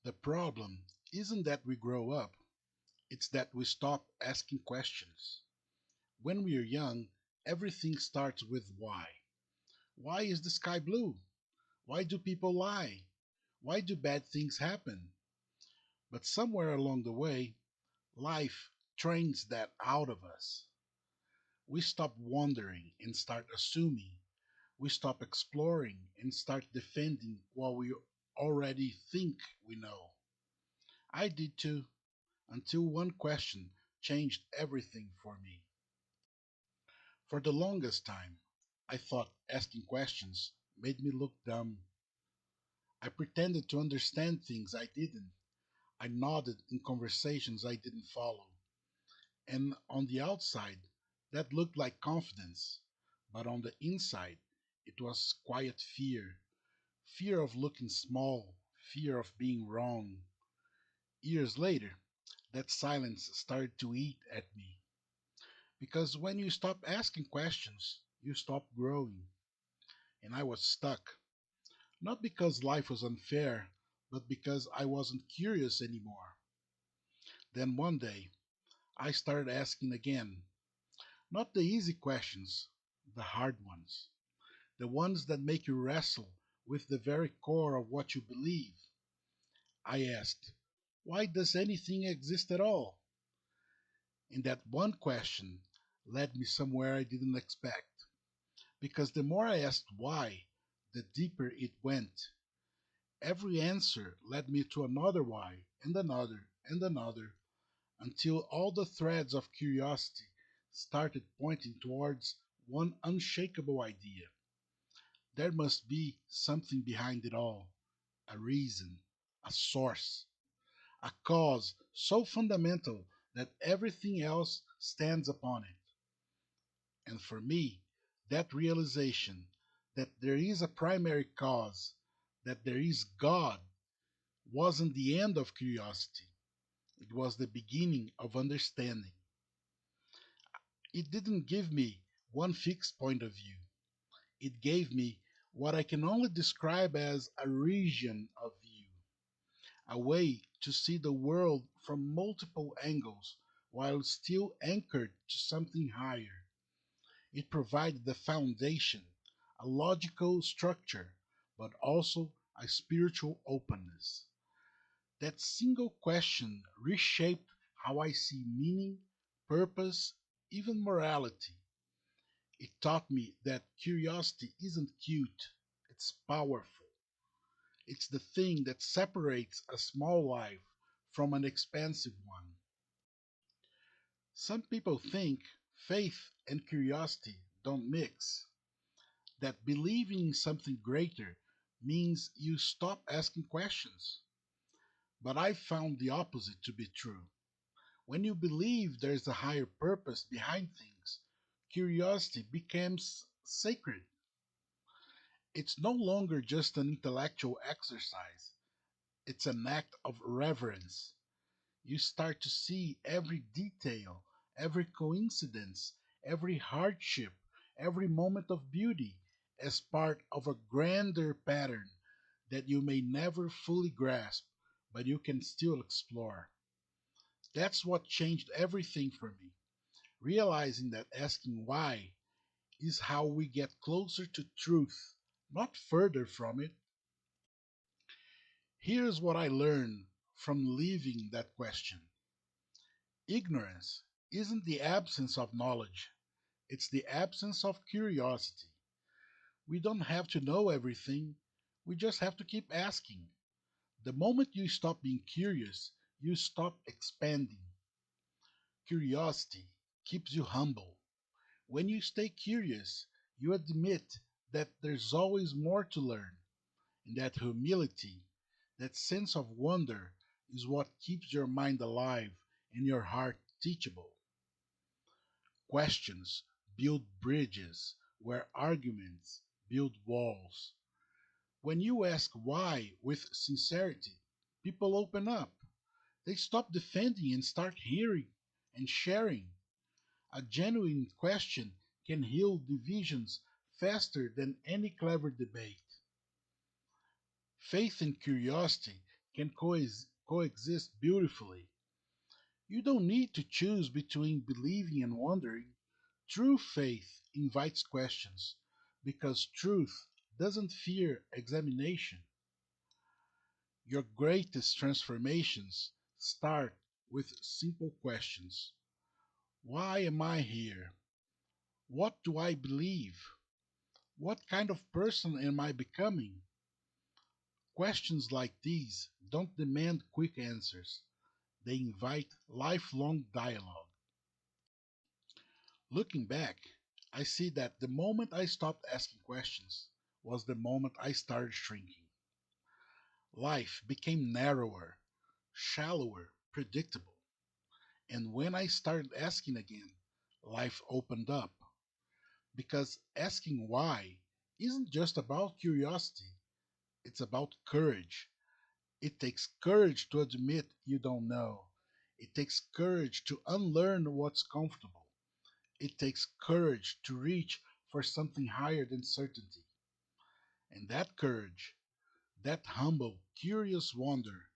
The problem isn't that we grow up, it's that we stop asking questions. When we are young, everything starts with why. Why is the sky blue? Why do people lie? Why do bad things happen? But somewhere along the way, life trains that out of us. We stop wondering and start assuming. We stop exploring and start defending what we already think we know. I did too, until one question changed everything for me. For the longest time, I thought asking questions made me look dumb. I pretended to understand things I didn't. I nodded in conversations I didn't follow. And on the outside, that looked like confidence. But on the inside, it was quiet fear. Fear of looking small, fear of being wrong. Years later, that silence started to eat at me. Because when you stop asking questions, you stop growing. And I was stuck. Not because life was unfair, but because I wasn't curious anymore. Then one day, I started asking again. Not the easy questions, the hard ones. The ones that make you wrestle with the very core of what you believe. I asked, why does anything exist at all? And that one question led me somewhere I didn't expect. Because the more I asked why, the deeper it went. Every answer led me to another why, and another, until all the threads of curiosity started pointing towards one unshakable idea. There must be something behind it all, a reason, a source, a cause so fundamental that everything else stands upon it. And for me, that realization that there is a primary cause, that there is God, wasn't the end of curiosity. It was the beginning of understanding. It didn't give me one fixed point of view. It gave me what I can only describe as a region of view, a way to see the world from multiple angles while still anchored to something higher. It provided the foundation, a logical structure, but also a spiritual openness. That single question reshaped how I see meaning, purpose, even morality. It taught me that curiosity isn't cute, it's powerful. It's the thing that separates a small life from an expansive one. Some people think faith and curiosity don't mix, that believing in something greater means you stop asking questions. But I found the opposite to be true. When you believe there's a higher purpose behind things, curiosity becomes sacred. It's no longer just an intellectual exercise, it's an act of reverence. You start to see every detail, every coincidence, every hardship, every moment of beauty as part of a grander pattern that you may never fully grasp, but you can still explore. That's what changed everything for me. Realizing that asking why is how we get closer to truth, not further from it. Here's what I learned from leaving that question. Ignorance isn't the absence of knowledge, it's the absence of curiosity. We don't have to know everything, we just have to keep asking. The moment you stop being curious, you stop expanding. Curiosity keeps you humble. When you stay curious, you admit that there's always more to learn, and that humility, that sense of wonder, is what keeps your mind alive and your heart teachable. Questions build bridges where arguments build walls. When you ask why with sincerity, people open up. They stop defending and start hearing and sharing. A genuine question can heal divisions faster than any clever debate. Faith and curiosity can coexist beautifully. You don't need to choose between believing and wondering. True faith invites questions because truth doesn't fear examination. Your greatest transformations start with simple questions. Why am I here? What do I believe? What kind of person am I becoming? Questions like these don't demand quick answers, they invite lifelong dialogue. Looking back, I see that the moment I stopped asking questions was the moment I started shrinking. Life became narrower, shallower, predictable. And when I started asking again, life opened up. Because asking why isn't just about curiosity, it's about courage. It takes courage to admit you don't know. It takes courage to unlearn what's comfortable. It takes courage to reach for something higher than certainty. And that courage, that humble, curious wonder,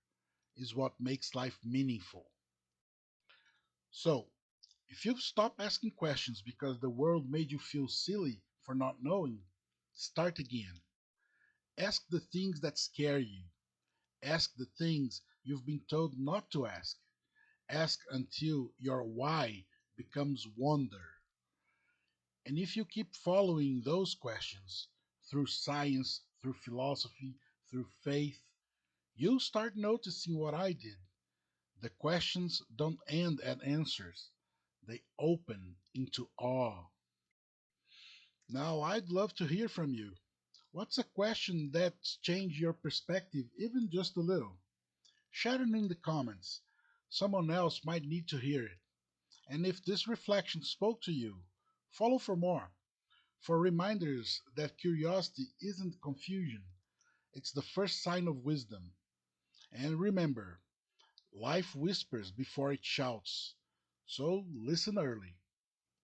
is what makes life meaningful. So, if you've stopped asking questions because the world made you feel silly for not knowing, start again. Ask the things that scare you. Ask the things you've been told not to ask. Ask until your why becomes wonder. And if you keep following those questions through science, through philosophy, through faith, you'll start noticing what I did. The questions don't end at answers, they open into awe. Now, I'd love to hear from you. What's a question that's changed your perspective, even just a little? Share it in the comments. Someone else might need to hear it. And if this reflection spoke to you, follow for more, for reminders that curiosity isn't confusion, it's the first sign of wisdom. And remember, life whispers before it shouts, so listen early.